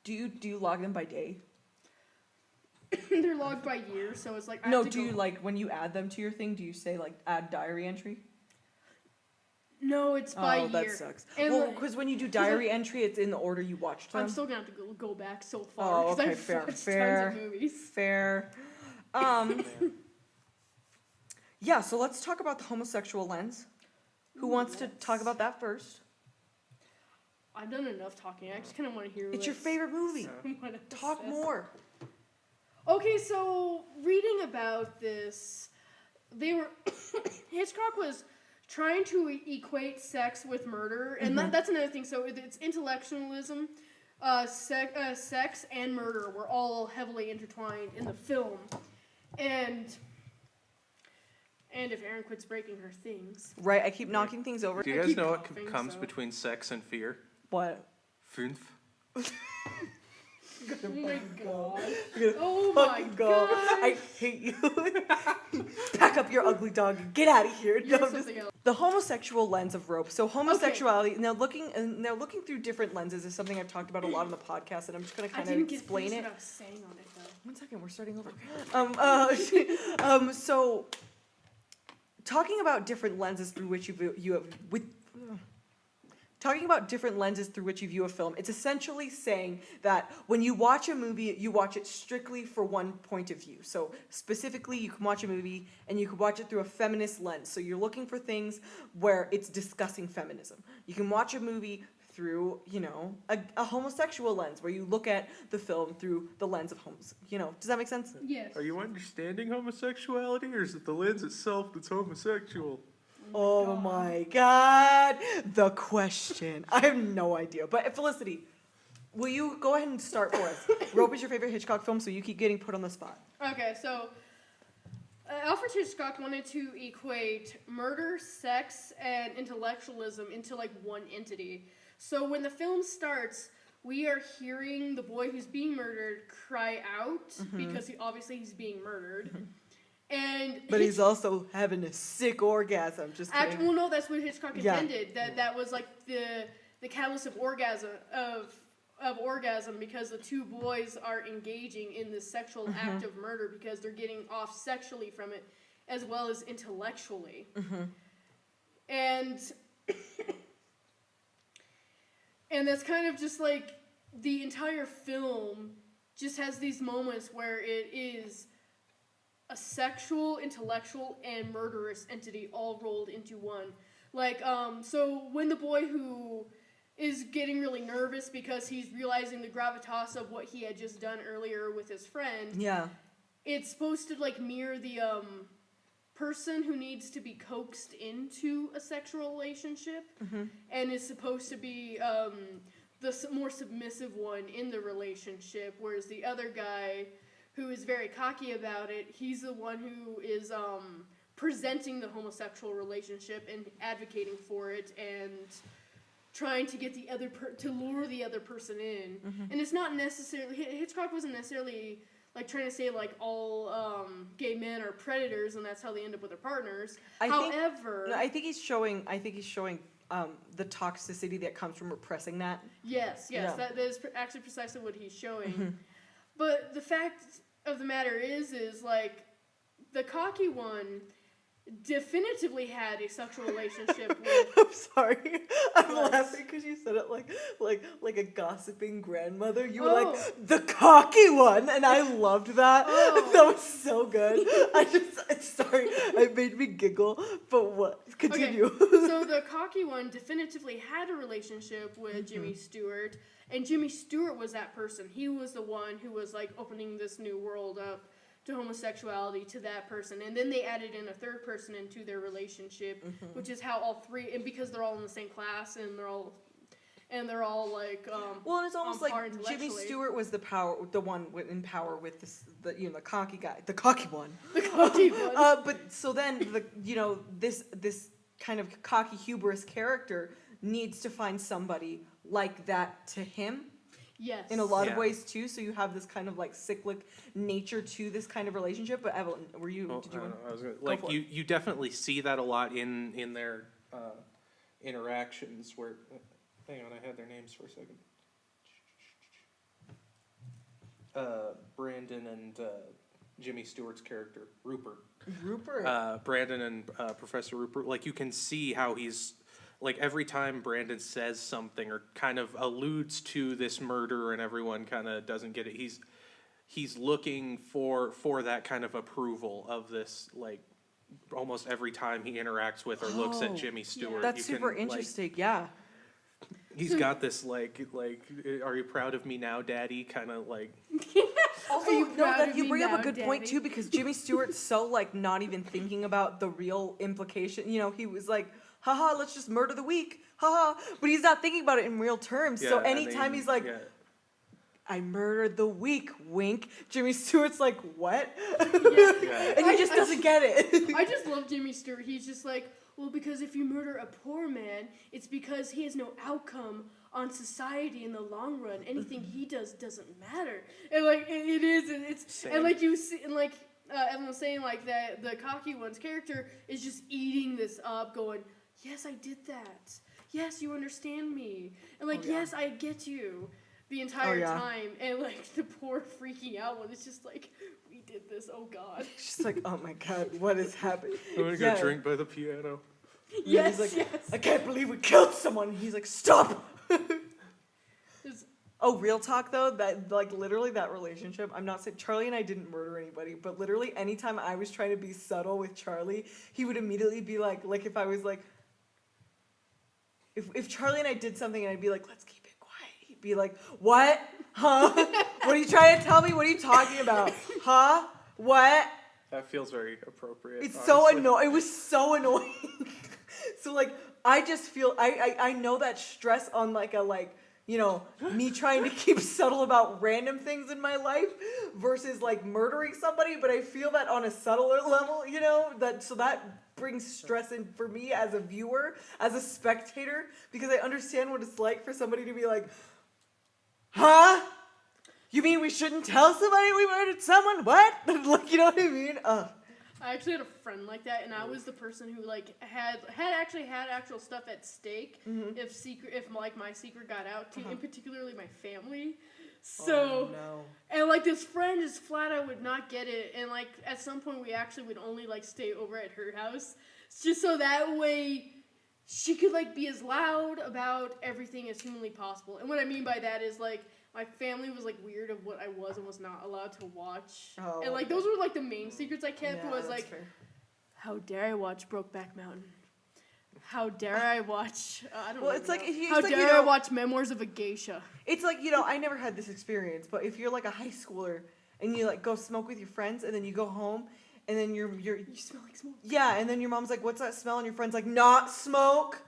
Do you log them by day?
they're logged by year, so it's like I
No,
have to
do
go-
you, like, when you add them to your thing, do you say, like, add diary entry?
No, it's by
Oh,
year.
that sucks.
And
Well,
like,
because when you do diary entry, it's in the order you watched them.
I'm still gonna have to go back so far
Oh,
because
okay,
I've
fair,
watched
fair.
tons of movies.
Fair. Yeah, so let's talk about the homosexual lens. Who wants to talk about that first?
I've done enough talking. I just kind of want to hear.
It's your favorite movie.
What it
Talk
says.
more.
Okay, so reading about this, Hitchcock was trying to equate sex with murder, and that's another thing. So it's intellectualism, sex, and murder were all heavily intertwined in the film, and if Erynn quits breaking her things,
Right, I keep knocking things over.
Do
I
you guys
keep
know what
coughing,
comes
so-
between sex and fear?
What?
Fünf.
oh my god,
You're gonna
oh my
fucking go.
god,
I hate you. Pack up your ugly dog and get out of here.
you're
No, I'm just-
something else.
The homosexual lens of Rope. So homosexuality. Now looking through different lenses is something I've talked about a lot on the podcast, and I'm just going to
I
kind of
didn't get
explain
finished
it.
what I was saying on it though.
1 second, we're starting over. So talking about different lenses through which talking about different lenses through which you view a film, it's essentially saying that when you watch a movie, you watch it strictly for one point of view. So specifically, you can watch a movie and you can watch it through a feminist lens. So you're looking for things where it's discussing feminism. You can watch a movie through, a homosexual lens, where you look at the film through the lens of homes. Does that make sense?
Yes.
Are you understanding homosexuality, or is it the lens itself that's homosexual?
Oh my god, the question. I have no idea. But Felicity, will you go ahead and start for us? Rope is your favorite Hitchcock film, so you keep getting put on the spot.
Okay, so Alfred Hitchcock wanted to equate murder, sex, and intellectualism into like one entity. So when the film starts, we are hearing the boy who's being murdered cry out because he's being murdered.
But he's also having a sick orgasm. Just kidding.
Actually, well, no, that's what Hitchcock
Yeah.
intended. That was like the catalyst of orgasm because the two boys are engaging in this sexual act of murder because they're getting off sexually from it as well as intellectually. And that's kind of just like the entire film just has these moments where it is a sexual, intellectual, and murderous entity all rolled into one. Like, so when the boy who is getting really nervous because he's realizing the gravitas of what he had just done earlier with his friend,
Yeah.
it's supposed to, like, mirror the, person who needs to be coaxed into a sexual relationship, and is supposed to be, the more submissive one in the relationship, whereas the other guy who is very cocky about it, he's the one who is presenting the homosexual relationship and advocating for it and trying to get the other to lure the other person in. And it's not necessarily Hitchcock wasn't necessarily like trying to say like all gay men are predators and that's how they end up with their partners.
I think he's showing the toxicity that comes from repressing that.
Yes,
Yeah.
that is actually precisely what he's showing. But the fact of the matter is like the cocky one definitively had a sexual relationship with.
I'm sorry. I'm
What?
laughing because you said it like a gossiping grandmother. You were
Oh.
like, the cocky one, and I loved that.
Oh.
That was so good. Sorry, it made me giggle, but what? Continue.
Okay, so the cocky one definitively had a relationship with Jimmy Stewart, and Jimmy Stewart was that person. He was the one who was like opening this new world up to homosexuality to that person, and then they added in a third person into their relationship, which is how all three, and because they're all in the same class and they're all and they're all like
Well, and it's almost
on par
like Jimmy
intellectually.
Stewart was the one in power with the cocky guy, the cocky one.
The cocky one.
But so then this kind of cocky hubris character needs to find somebody like that to him.
Yes.
In a lot of
Yeah.
ways too, so you have this kind of like cyclic nature to this kind of relationship. But Evelyn,
Well,
did you
I
want?
don't know, I was gonna,
Go
like
for it.
you definitely see that a lot in their interactions where. Hang on, I had their names for a second. Brandon and Jimmy Stewart's character, Rupert.
Rupert.
Brandon and Professor Rupert, like you can see how he's like every time Brandon says something or kind of alludes to this murder and everyone kind of doesn't get it, he's looking for that kind of approval of this, like almost every time he interacts with or looks at
Oh,
Jimmy Stewart.
That's
you
super
can, like,
interesting. Yeah.
he's got this like are you proud of me now, Daddy? Kind of like.
Also,
you
no,
proud
that
of
you
me
bring up a
now,
good point
Daddy?
too, because Jimmy Stewart's so like not even thinking about the real implication. You know, he was like, haha, let's just murder the weak, haha. But he's not thinking about it in real terms. So
Yeah, and
anytime
then-
he's like,
yeah.
I murdered the weak, wink, Jimmy Stewart's like, what?
Yeah.
And he just doesn't get it.
I just love Jimmy Stewart. He's just like, well, because if you murder a poor man, it's because he has no outcome on society in the long run. Anything he does doesn't matter. And like it is, and it's
Same.
and like you see, and like Evelyn was saying, like that the cocky one's character is just eating this up, going, yes, I did that. Yes, you understand me, and like
Oh, yeah.
yes, I get you. The entire
yeah.
time, and like the poor freaking out one, it's just like, we did this, oh god.
She's like, oh my god, what is happening?
I'm gonna go drink by the piano.
Yeah,
Yes,
he's like,
yes.
I can't believe we killed someone. He's like, stop.
It's-
Oh, real talk though, that like literally that relationship, I'm not saying Charlie and I didn't murder anybody, but literally anytime I was trying to be subtle with Charlie, he would immediately be like if I was like, if Charlie and I did something and I'd be like, let's keep it quiet, he'd be like, what? Huh? What are you trying to tell me? What are you talking about? Huh? What?
That feels very appropriate.
It's so
honestly.
annoying. It was so annoying. So like, I just feel I know that stress on like a me trying to keep subtle about random things in my life versus like murdering somebody, but I feel that on a subtler level, that brings stress in for me as a viewer, as a spectator, because I understand what it's like for somebody to be like, huh? You mean we shouldn't tell somebody we murdered someone? What? Like, you know what I mean?
I actually had a friend like that, and I was the person who like had actual stuff at stake if like my secret got out to, and particularly my family. So
Oh, no.
and like this friend just flat out would not get it, and like at some point we actually would only like stay over at her house just so that way she could like be as loud about everything as humanly possible. And what I mean by that is like my family was like weird of what I was and was not allowed to watch.
Oh,
and like
okay.
those were like the main secrets I kept
Yeah,
was
that's
like,
fair.
how dare I watch Brokeback Mountain? How dare I watch? I don't know.
Well, it's like, it's
how
like,
dare I watch Memoirs of a Geisha?
It's like, I never had this experience, but if you're like a high schooler and you like go smoke with your friends and then you go home and then you
smell like smoke.
yeah, and then your mom's like, what's that smell? And your friend's like, not smoke.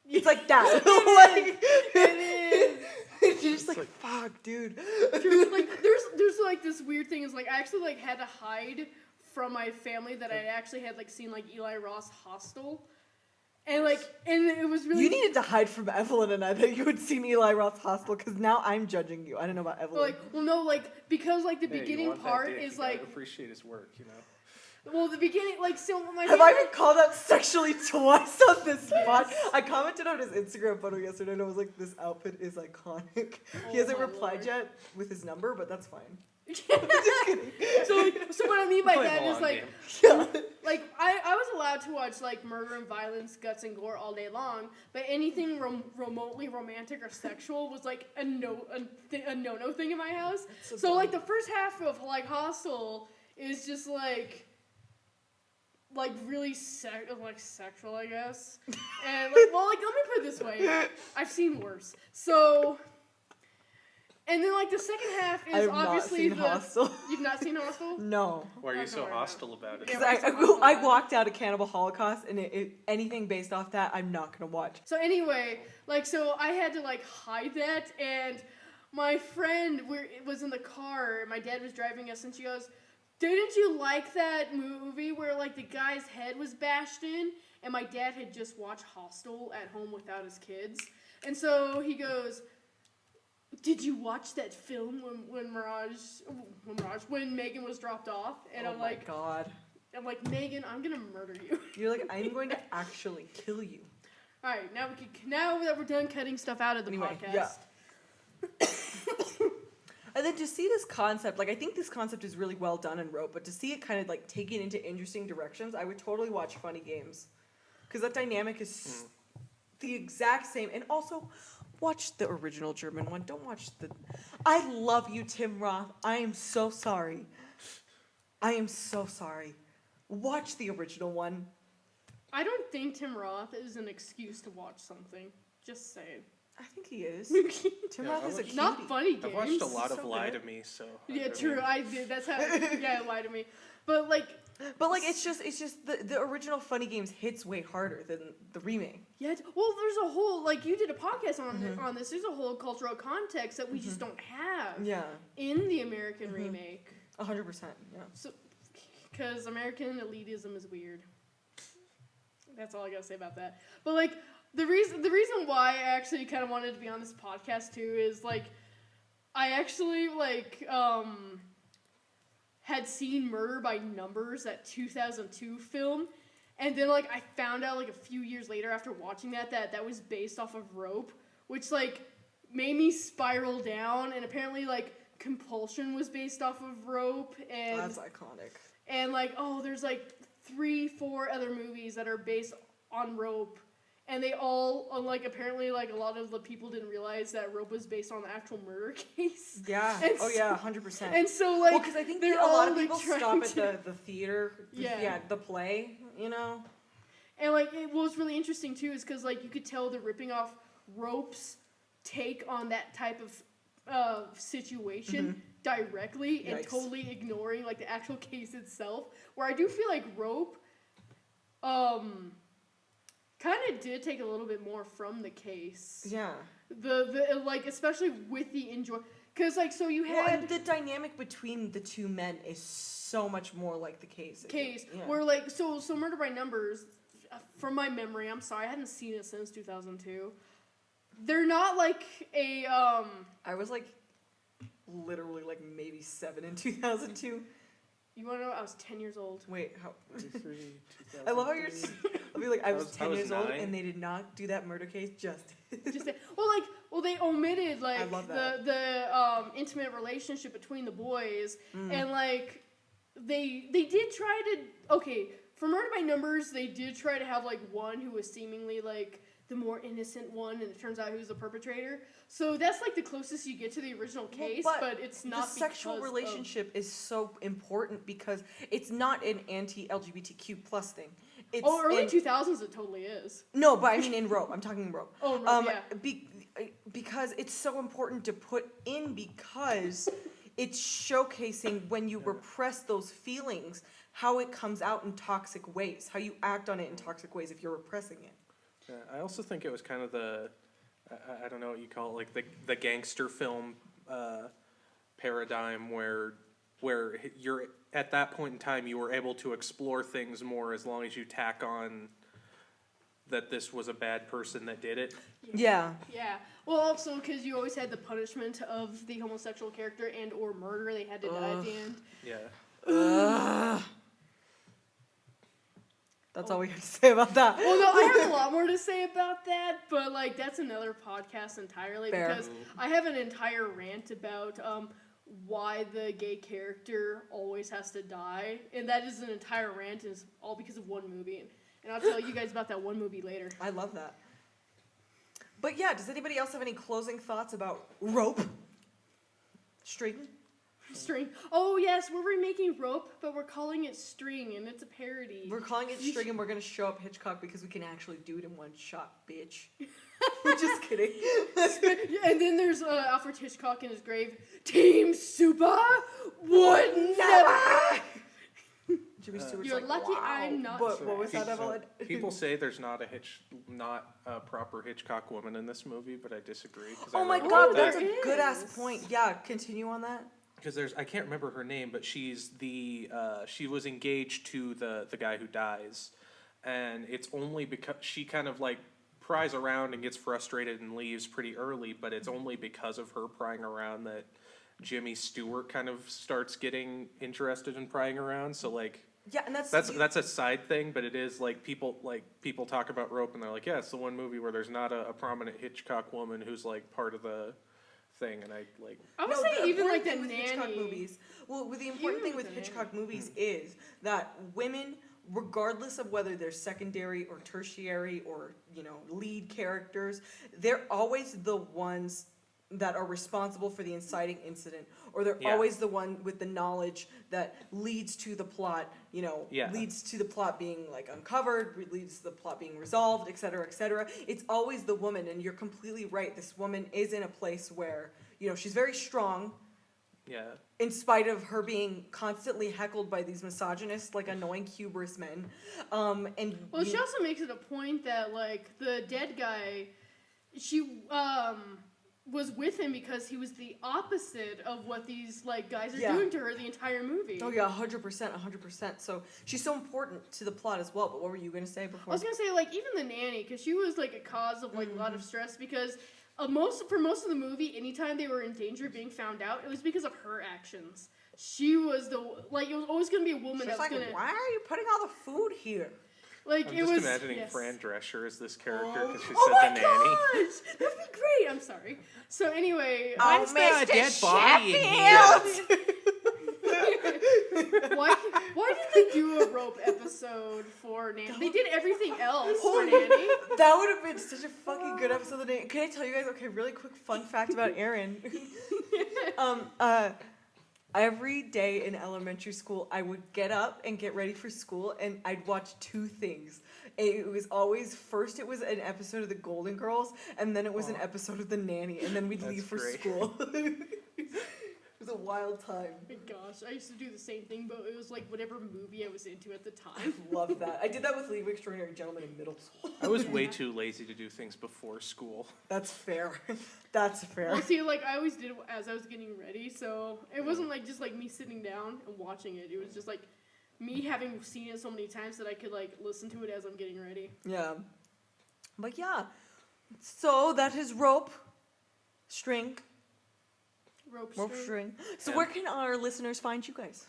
It's like that. Like,
It is.
you're just like, fuck, dude.
Like there's like this weird thing is like I actually like had to hide from my family that I actually had like seen like Eli Roth Hostel. And it was really
You needed to hide from Evelyn and I that you had seen Eli Roth's Hostel, because now I'm judging you. I don't know about Evelyn.
like well no like because like the
Hey, you
beginning
want that
part
dick,
is
you gotta
like
appreciate his work,
well the beginning like so my
Have I
family-
been called out sexually twice on this pod? I commented on his Instagram photo yesterday and I was like, this outfit is iconic.
Oh
He hasn't
my
replied
Lord.
yet with his number, but that's fine.
so what I mean by
Play
that
the
is
long
like
game.
Yeah.
like I was allowed to watch like murder and violence, guts and gore all day long, but anything remotely romantic or sexual was like a no-no thing in my house. So like the first half of like Hostel is just like really sexual, I guess. And like, well, like let me put it this way, I've seen worse. So And then, like, the second half is
I've
obviously
not seen Hostel.
You've not seen Hostel?
No.
Why are you
Okay,
so
right now.
hostile about it?
Yeah,
Because I walked out of Cannibal Holocaust, and anything based off that, I'm not gonna watch.
So anyway, like, so I had to, like, hide that, and my friend was in the car, and my dad was driving us, and she goes, "Didn't you like that movie where, like, the guy's head was bashed in?" And my dad had just watched Hostel at home without his kids. And so he goes, "Did you watch that film when Megan was dropped off?" And
Oh
I'm
my
like,
god.
"Megan, I'm gonna murder you."
You're like, I'm going to actually kill you.
All right, now that we're done cutting stuff out of the
Anyway,
podcast.
yeah. And then to see this concept, like, I think this concept is really well done in Rope, but to see it kind of, like, taken into interesting directions, I would totally watch Funny Games. Because that dynamic is the exact same. And also, watch the original German one. Don't watch the... I love you, Tim Roth. I am so sorry. I am so sorry. Watch the original one.
I don't think Tim Roth is an excuse to watch something. Just saying.
I think he is. Tim
Yeah,
Roth
I
is a
watched-
cutie.
Not Funny Games.
I've watched a lot of
So
Lie
good.
to Me, so.
Yeah,
I
true.
mean,
I did. That's how. Yeah, lie to me. But like,
But like it's just the original Funny Games hits way harder than the remake.
yeah. Well, there's a whole like you did a podcast on this. There's a whole cultural context that we just don't have
Yeah,
in the American remake.
100%. Yeah.
So, because American elitism is weird. That's all I gotta say about that. But like the reason why I actually kind of wanted to be on this podcast too is like I actually like had seen Murder by Numbers, that 2002 film, and then like I found out like a few years later after watching that was based off of Rope, which like made me spiral down. And apparently like Compulsion was based off of Rope, and
That's iconic.
and like, oh, there's like 3-4 other movies that are based on Rope. And they all, like, apparently, like, a lot of the people didn't realize that Rope was based on the actual murder case.
Yeah.
And
Oh yeah, 100%.
And so, like,
well, because I think
they're
a lot
all,
of people
like,
stop
trying
at the theater.
Yeah.
The play. You know.
And, like, what was really interesting, too, is because, like, you could tell they're ripping off Rope's take on that type of situation directly and
Yikes.
totally ignoring, like, the actual case itself. Where I do feel like Rope, kind of did take a little bit more from the case.
Yeah.
The like, especially with the enjoy, because like, so you
Well,
had
and the dynamic between the two men is so much more like the case. I think. Yeah.
where like, so Murder by Numbers, from my memory, I'm sorry, I hadn't seen it since 2002. They're not like a
I was like, literally like maybe 7 in 2002.
You want to know? I was 10 years old.
Wait, how? I love how you're. I'll be like, I was 10
was
years old,
9.
and they did not do that murder case justice.
Just say, well, they omitted like
I love that.
the intimate relationship between the boys, and like they did try to for Murder by Numbers, they did try to have like one who was seemingly like the more innocent one, and it turns out he was the perpetrator. So that's like the closest you get to the original case, but it's not
the sexual
because
relationship is so important because it's not an anti-LGBTQ plus thing. It's
early
in-
2000s it totally is.
No, but I mean in Rope. I'm talking Rope.
Oh, Rope, yeah.
Because it's so important to put in because it's showcasing when you repress those feelings, how it comes out in toxic ways, how you act on it in toxic ways if you're repressing it.
Yeah, I also think it was kind of I don't know what you call it, like the gangster film paradigm where you're at that point in time you were able to explore things more as long as you tack on that this was a bad person that did it.
Yeah.
Yeah. Well, also because you always had the punishment of the homosexual character and or murder. They had to die at the end.
Yeah.
That's all we have to say about that.
Well, no, I have a lot more to say about that, but like that's another podcast entirely.
Fair.
Because I have an entire rant about why the gay character always has to die, and that is an entire rant. Is all because of one movie, and I'll tell you guys about that one movie later.
I love that. But yeah, does anybody else have any closing thoughts about Rope? String?
String. Oh yes, we're remaking Rope, but we're calling it String, and it's a parody.
We're calling it String, and we're gonna show up Hitchcock because we can actually do it in one shot, bitch. We're just kidding.
And then there's Alfred Hitchcock in his grave. Team Super would never.
Jimmy Stewart's
You're
like,
lucky
wow.
I'm not
What was that, Evelyn?
People say there's not a proper Hitchcock woman in this movie, but I disagree.
Oh my
Oh,
god,
there
that's a good ass
is.
point. Yeah, continue on that.
Because I can't remember her name, but she's she was engaged to the guy who dies, and it's only because she kind of like pries around and gets frustrated and leaves pretty early, but it's only because of her prying around that Jimmy Stewart kind of starts getting interested in prying around. So like.
Yeah, and that's
a side thing, but it is like people talk about Rope and they're like, yeah, it's the one movie where there's not a prominent Hitchcock woman who's like part of the thing, and I like.
I would
No,
say
the
even
important
like the
thing with Hitchcock
nanny.
movies. Well, the important thing
Even
with
the
Hitchcock movies is that women, regardless of whether they're secondary or tertiary or lead characters, they're always the ones that are responsible for the inciting incident, or they're
Yeah.
always the one with the knowledge that leads to the plot,
Yeah.
leads to the plot being like uncovered, leads to the plot being resolved, et cetera, et cetera. It's always the woman, and you're completely right. This woman is in a place where, she's very strong,
Yeah.
in spite of her being constantly heckled by these misogynist, like annoying hubris men. And
Well, she also makes it a point that like the dead guy, she was with him because he was the opposite of what these like guys are
Yeah.
doing to her the entire movie.
oh yeah, 100%, 100%. So she's so important to the plot as well. But what were you gonna say before?
I was gonna say like even the nanny, because she was like a cause of like a lot of stress because for most of the movie, anytime they were in danger of being found out, it was because of her actions. She was it was always gonna be a woman
She's
that was
like,
gonna
why are you putting all the food here?
like
I'm
it
just
was
imagining
yes.
Fran Drescher as this character because she
Oh
said
my
the nanny.
gosh, that'd be great. I'm sorry. So anyway,
Why is there a dead body in here?
why did they do a Rope episode for Nanny? They did everything else for Nanny.
That would have been such a fucking good episode of the day. Can I tell you guys? Okay, really quick fun fact about Erynn. Every day in elementary school, I would get up and get ready for school, and I'd watch two things. It was always, first it was an episode of The Golden Girls, and then it was an episode of The Nanny, and then we'd
That's
leave for
great.
school. It was a wild time.
Oh my gosh, I used to do the same thing, but it was like whatever movie I was into at the time.
Love that. I did that with League of Extraordinary Gentlemen in middle school.
I was way too lazy to do things before school.
That's fair. That's fair.
Well, see, like I always did it as I was getting ready, so it wasn't like just like me sitting down and watching it. It was just like me having seen it so many times that I could like listen to it as I'm getting ready.
Yeah. But yeah. So that is Rope, String,
Rope
Rope
string.
String. So
Yeah.
where can our listeners find you guys?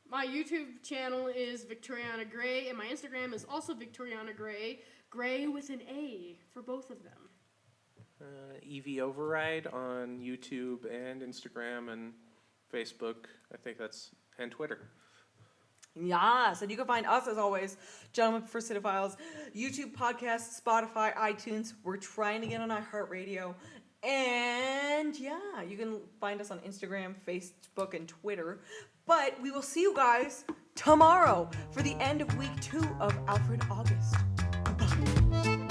My YouTube channel is Victoriana Gray, and my Instagram is also Victoriana Gray. Gray with an A for both of them.
EV Override on YouTube and Instagram and Facebook. I think that's and Twitter.
Yes, and you can find us as always, Gentlemen for Cinephiles, YouTube, podcast, Spotify, iTunes. We're trying to get on iHeartRadio. And yeah, you can find us on Instagram, Facebook, and Twitter. But we will see you guys tomorrow for the end of week 2 of Alfred August. Goodbye.